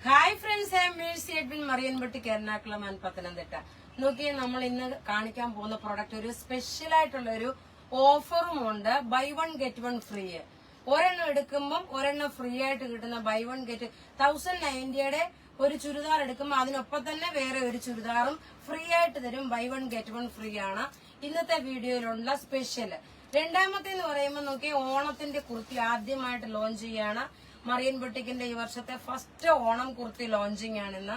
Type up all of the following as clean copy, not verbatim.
Hi friends, I am Mercy Edwin, Mariyanpatti, Ernakulam and Pathanamthitta. നോക്കിയേ, നമ്മൾ ഇന്ന് കാണിക്കാൻ പോകുന്ന പ്രോഡക്റ്റ് ഒരു സ്പെഷ്യൽ ആയിട്ടുള്ള ഒരു ഓഫറും ഉണ്ട്. Buy one get one free. ഒരെണ്ണം എടുക്കുമ്പോൾ ഒരെണ്ണം ഫ്രീ ആയിട്ട് കിട്ടുന്ന ബൈ വൺ ഗെറ്റ് 1090 ഒരു ചുരിദാർ എടുക്കുമ്പോൾ അതിനൊപ്പം തന്നെ വേറെ ഒരു ചുരിദാറും ഫ്രീ ആയിട്ട് തരും. Buy one get one free ആണ് ഇന്നത്തെ വീഡിയോയിലുള്ള സ്പെഷ്യൽ. രണ്ടാമത്തെ എന്ന് പറയുമ്പോൾ നോക്കി, ഓണത്തിന്റെ കുർത്തി ആദ്യമായിട്ട് ലോഞ്ച് ചെയ്യാണ് മറിയൻ ബൊട്ടിക്കിന്റെ. ഈ വർഷത്തെ ഫസ്റ്റ് ഓണം കുർത്തി ലോഞ്ചിങ് ആണ് ഇന്ന്.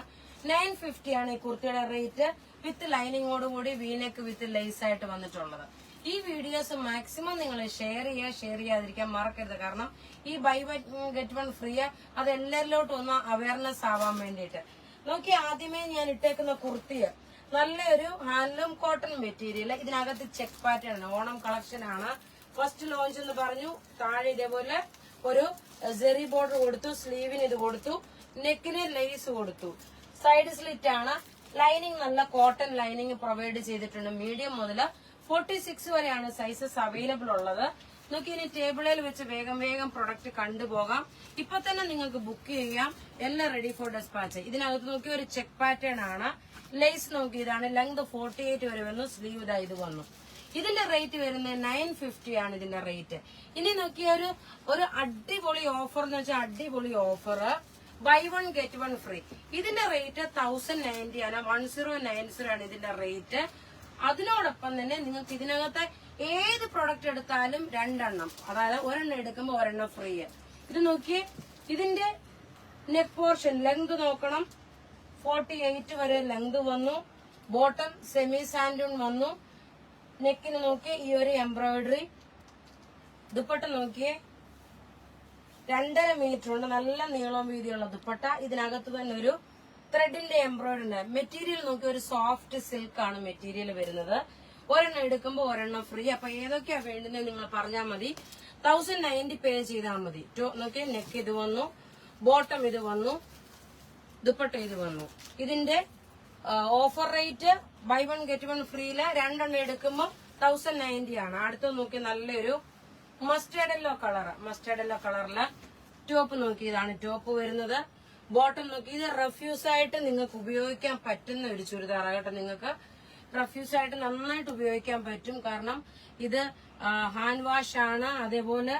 950 ആണ് ഈ കുർത്തിയുടെ റേറ്റ്. വിത്ത് ലൈനിങ്ങോടുകൂടി വീനെക്ക് വിത്ത് ലേസ് ആയിട്ട് വന്നിട്ടുള്ളത്. ഈ വീഡിയോസ് മാക്സിമം നിങ്ങൾ ഷെയർ ചെയ്യാതിരിക്കാൻ മറക്കരുത്. കാരണം ഈ buy one get one free അത് എല്ലാവരിലോട്ടും ഒന്ന് അവയർനെസ് ആവാൻ വേണ്ടിയിട്ട്. നോക്കി, ആദ്യമേ ഞാൻ ഇട്ടേക്കുന്ന കുർത്തിയ നല്ലൊരു ഹാൻഡ്ലൂം കോട്ടൺ മെറ്റീരിയൽ. ഇതിനകത്ത് ചെക്ക് പാറ്റേൺ ആണ്, ഓണം കളക്ഷൻ ആണ്. ഫസ്റ്റ് ലോഞ്ച് എന്ന് പറഞ്ഞു. താഴെ ഇതേപോലെ ഒരു ജെറി ബോർഡർ കൊടുത്തു, സ്ലീവിന് ഇത് കൊടുത്തു, നെക്കിന് ലേസ് കൊടുത്തു, സൈഡ് സ്ലിറ്റ് ആണ്. ലൈനിങ് നല്ല കോട്ടൺ ലൈനിങ് പ്രൊവൈഡ് ചെയ്തിട്ടുണ്ട്. മീഡിയം മുതൽ 46 വരെയാണ് സൈസസ് അവൈലബിൾ ഉള്ളത്. നോക്കി, ഇനി ടേബിളിൽ വെച്ച് വേഗം പ്രൊഡക്റ്റ് കണ്ടുപോകാം. ഇപ്പൊ തന്നെ നിങ്ങൾക്ക് ബുക്ക് ചെയ്യാം. എല്ലാം റെഡി ഫോർ ഡെസ്പാച്ച്. ഇതിനകത്ത് നോക്കി ഒരു ചെക്ക് പാറ്റേൺ ആണ്. ലേസ് നോക്കി, ഇതാണ് ലെങ്ത് 48 വരെ വന്നു. സ്ലീവ് ഇതാ ഇത് വന്നു. ഇതിന്റെ റേറ്റ് വരുന്നത് 950 ആണ് ഇതിന്റെ റേറ്റ്. ഇനി നോക്കിയ ഒരു അടിപൊളി ഓഫർ എന്ന് വെച്ചാൽ അടിപൊളി offer, buy one get one free. ഇതിന്റെ റേറ്റ് 1090 ആണ്. 1090 ആണ് ഇതിന്റെ റേറ്റ്. അതിനോടൊപ്പം തന്നെ നിങ്ങൾക്ക് ഇതിനകത്ത് ഏത് പ്രൊഡക്റ്റ് എടുത്താലും രണ്ടെണ്ണം, അതായത് ഒരെണ്ണം എടുക്കുമ്പോൾ ഒരെണ്ണം ഫ്രീ. ഇത് നോക്കിയേ, ഇതിന്റെ നെക്ക് പോർഷൻ ലെങ്ത് നോക്കണം, 48 വരെ ലെങ്ത് വന്നു. ബോട്ടം സെമി സാൻഡൂൺ വന്നു. നെക്കിന് നോക്കിയേ ഈ ഒരു എംബ്രോയിഡറി. ദുപ്പട്ട നോക്കിയേ 2.5 മീറ്റർ ഉണ്ട്. നല്ല നീളവും വീതിയുള്ള ദുപ്പട്ട. ഇതിനകത്ത് തന്നെ ഒരു ത്രെഡിന്റെ എംബ്രോയിഡറി ഉണ്ട്. മെറ്റീരിയൽ നോക്കി ഒരു സോഫ്റ്റ് സിൽക്ക് ആണ് മെറ്റീരിയൽ വരുന്നത്. ഒരെണ്ണം എടുക്കുമ്പോൾ ഒരെണ്ണം ഫ്രീ. അപ്പൊ ഏതൊക്കെയാ വേണ്ടുന്നത് നിങ്ങൾ പറഞ്ഞാൽ മതി. 1090 പേ ചെയ്താൽ മതി. നോക്കിയേ, നെക്ക് ഇത് വന്നു, ബോട്ടം ഇത് വന്നു, ദുപ്പട്ട ഇത് വന്നു. ഇതിന്റെ offer rate buy one get one ഫ്രീയില് രണ്ടെണ്ണം എടുക്കുമ്പോൾ 1090 ആണ്. അടുത്ത നോക്കി, നല്ലൊരു മസ്റ്റേർഡ് യെല്ലോ കളറില് ടോപ്പ് നോക്കി, ഇതാണ് ടോപ്പ് വരുന്നത്. ബോട്ടം നോക്കി, ഇത് റഫ്യൂസ് ആയിട്ട് നിങ്ങൾക്ക് ഉപയോഗിക്കാൻ പറ്റുന്ന ഒരു ചുരിദാറാകട്ടെ. നിങ്ങൾക്ക് റഫ്യൂസ് ആയിട്ട് നന്നായിട്ട് ഉപയോഗിക്കാൻ പറ്റും. കാരണം ഇത് ഹാൻഡ് വാഷ് ആണ്. അതേപോലെ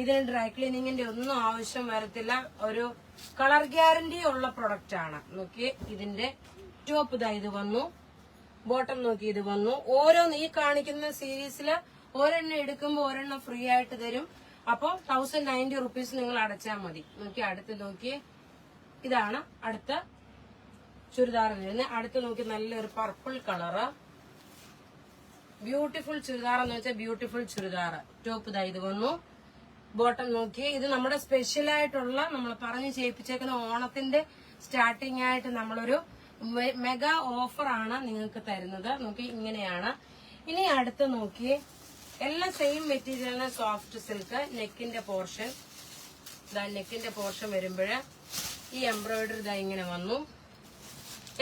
ഇതിന് ഡ്രൈ ക്ലീനിങ്ങിന്റെ ഒന്നും ആവശ്യം വരത്തില്ല. ഒരു കളർ ഗ്യാരണ്ടി ഉള്ള പ്രൊഡക്റ്റ് ആണ്. നോക്കി, ഇതിന്റെ ടോപ്പ് ഇതാ ഇത് വന്നു. ബോട്ടം നോക്കി ഇത് വന്നു. ഓരോന്ന് ഈ കാണിക്കുന്ന സീരീസില് ഒരെണ്ണം എടുക്കുമ്പോൾ ഒരെണ്ണം ഫ്രീ ആയിട്ട് തരും. അപ്പൊ 1090 റുപ്പീസ് നിങ്ങൾ അടച്ചാൽ മതി. നോക്കി, അടുത്ത് നോക്കി, ഇതാണ് അടുത്ത ചുരിദാർ വരുന്നത്. അടുത്ത് നോക്കി, നല്ലൊരു പർപ്പിൾ കളറ്, ബ്യൂട്ടിഫുൾ ചുരിദാർ എന്ന് വെച്ചാൽ ബ്യൂട്ടിഫുൾ ചുരിദാർ. ടോപ്പ് ഇതാ ഇത് വന്നു. ബോട്ടം നോക്കി, ഇത് നമ്മുടെ സ്പെഷ്യൽ ആയിട്ടുള്ള നമ്മൾ പറഞ്ഞു ചെയ്യിപ്പിച്ചേക്കുന്ന ഓണത്തിന്റെ സ്റ്റാർട്ടിംഗ് ആയിട്ട് നമ്മളൊരു മെഗാ ഓഫർ ആണ് നിങ്ങൾക്ക് തരുന്നത്. നോക്കി, ഇങ്ങനെയാണ്. ഇനി അടുത്ത് നോക്കി, എല്ലാം സെയിം മെറ്റീരിയലിന് സോഫ്റ്റ് സിൽക്ക്. നെക്കിന്റെ പോർഷൻ ഇതാ, നെക്കിന്റെ പോർഷൻ വരുമ്പോഴ് ഈ എംബ്രോയിഡറി ഇതാ ഇങ്ങനെ വന്നു.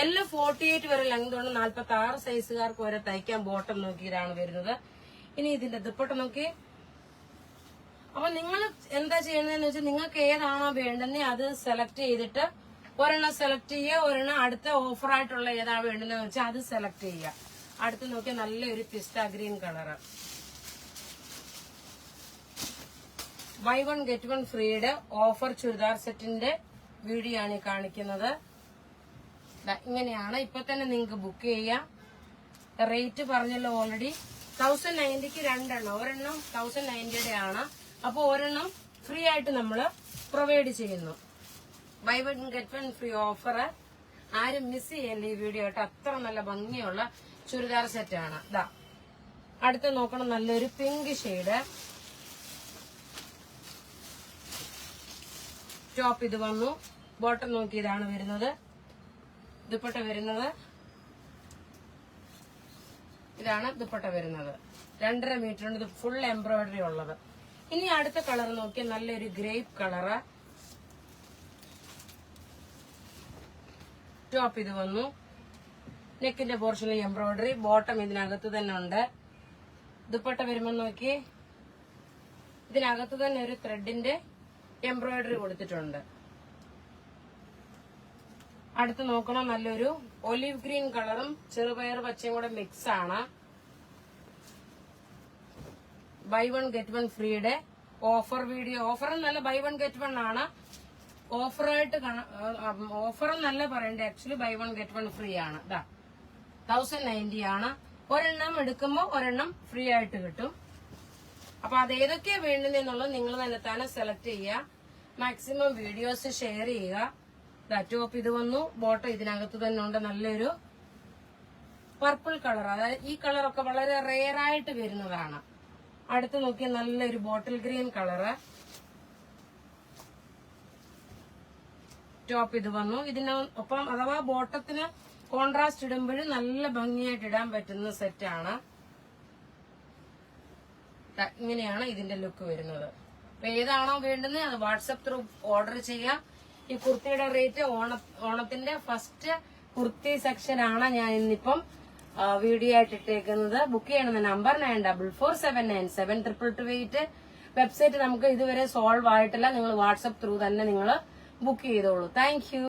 എല്ലാം 48 വരെ ലെങ്ത് ഉണ്ട്. 46 സൈസുകാർക്ക് വരെ തയ്ക്കാൻ. ബോട്ടം നോക്കി ഇതാണ് വരുന്നത്. ഇനി ഇതിന്റെ ദുപ്പട്ട നോക്കി. അപ്പൊ നിങ്ങൾ എന്താ ചെയ്യുന്നതെന്ന് വെച്ചാൽ നിങ്ങൾക്ക് ഏതാണോ വേണ്ടുന്നത് അത് സെലക്ട് ചെയ്തിട്ട് ഒരെണ്ണം സെലക്ട് ചെയ്യുക. ഒരെണ്ണം അടുത്ത ഓഫർ ആയിട്ടുള്ള ഏതാണ് വേണ്ടതെന്ന് വെച്ചാൽ അത് സെലക്ട് ചെയ്യുക. അടുത്ത് നോക്കിയാൽ നല്ലൊരു പിസ്ത green colour. Buy one get one ഫ്രീയുടെ ഓഫർ ചുരിദാർ സെറ്റിന്റെ വീഡിയോ ആണ് ഈ കാണിക്കുന്നത്. ഇങ്ങനെയാണ്. ഇപ്പൊ തന്നെ നിങ്ങൾക്ക് ബുക്ക് ചെയ്യാം. റേറ്റ് പറഞ്ഞല്ലോ ഓൾറെഡി. 1090ക്ക് രണ്ടെണ്ണം, ഒരെണ്ണം 1090 ആണ്. അപ്പൊ ഒരെണ്ണം ഫ്രീ ആയിട്ട് നമ്മൾ പ്രൊവൈഡ് ചെയ്യുന്നു. Buy one get one free offer ആരും മിസ് ചെയ്യല്ലേ ഈ വീഡിയോ ആയിട്ട്. അത്ര നല്ല ഭംഗിയുള്ള ചുരിദാർ സെറ്റ് ആണ്. ഇതാ അടുത്ത് നോക്കണം, നല്ലൊരു പിങ്ക് ഷെയ്ഡ്. ടോപ്പ് ഇത് വന്നു. ബോട്ടം നോക്കി ഇതാണ് വരുന്നത്. ദുപ്പട്ട വരുന്നത് ഇതാണ്. ദുപ്പട്ട വരുന്നത് 2.5 മീറ്റർ ഉണ്ട്. ഇത് ഫുൾ എംബ്രോയിഡറി ഉള്ളത്. ഇനി അടുത്ത കളർ നോക്കിയാൽ നല്ലൊരു ഗ്രേപ്പ് കളറ്. ടോപ്പ് ഇത് വന്നു. നെക്കിന്റെ പോർഷനിൽ എംബ്രോയിഡറി. ബോട്ടം ഇതിനകത്ത് തന്നെ ഉണ്ട്. ദുപ്പട്ട വരുമ്പോൾ നോക്കി, ഇതിനകത്ത് തന്നെ ഒരു ത്രെഡിന്റെ എംബ്രോയിഡറി കൊടുത്തിട്ടുണ്ട്. അടുത്ത് നോക്കണം, നല്ലൊരു ഒലിവ് ഗ്രീൻ കളറും ചെറുപയർ പച്ചയും കൂടെ മിക്സ് ആണ്. ബൈ വൺ ഗെറ്റ് വൺ ഫ്രീയുടെ ഓഫർ വീഡിയോ. ഓഫറും നല്ല ബൈ വൺ ഗെറ്റ് വൺ ആണ്. ഓഫറായിട്ട് ഓഫറും നല്ല പറയണ്ടേ, actually buy one get one free ആണ്. 1090 ആണ്. ഒരെണ്ണം എടുക്കുമ്പോൾ ഒരെണ്ണം ഫ്രീ ആയിട്ട് കിട്ടും. അപ്പൊ അത് ഏതൊക്കെയാ വേണ്ടുന്നതെന്നുള്ളത് നിങ്ങൾ തന്നെ സെലക്ട് ചെയ്യുക. മാക്സിമം വീഡിയോസ് ഷെയർ ചെയ്യുക. ടോപ്പ് ഇത് വന്നു. ബോട്ടം ഇതിനകത്ത് തന്നെ ഉണ്ട് നല്ലൊരു പർപ്പിൾ കളർ. അതായത് ഈ കളറൊക്കെ വളരെ റെയർ ആയിട്ട് വരുന്നതാണ്. അടുത്ത് നോക്കിയ നല്ലൊരു ബോട്ടിൽ ഗ്രീൻ കളറ്. ടോപ്പ് ഇത് വന്നു. ഇതിന് ഒപ്പം അഥവാ ബോട്ടത്തിന് കോൺട്രാസ്റ്റ് ഇടുമ്പോഴും നല്ല ഭംഗിയായിട്ട് ഇടാൻ പറ്റുന്ന സെറ്റാണ്. ഇങ്ങനെയാണ് ഇതിന്റെ ലുക്ക് വരുന്നത്. അപ്പൊ ഏതാണോ വേണ്ടുന്നത് അത് വാട്സപ്പ് ത്രൂ ഓർഡർ ചെയ്യാം. ഈ കുർത്തിയുടെ റേറ്റ് ഓണത്തിന്റെ ഫസ്റ്റ് കുർത്തി സെക്ഷൻ ആണ് ഞാൻ ഇന്നിപ്പം വീഡിയോ ആയിട്ട് ഇട്ടേക്കുന്നത്. ബുക്ക് ചെയ്യണമെന്ന നമ്പർ 9447972228. വെബ്സൈറ്റ് നമുക്ക് ഇതുവരെ സോൾവ് ആയിട്ടില്ല. നിങ്ങൾ വാട്സപ്പ് ത്രൂ തന്നെ നിങ്ങൾ ബുക്ക് ചെയ്തോളൂ. Thank you.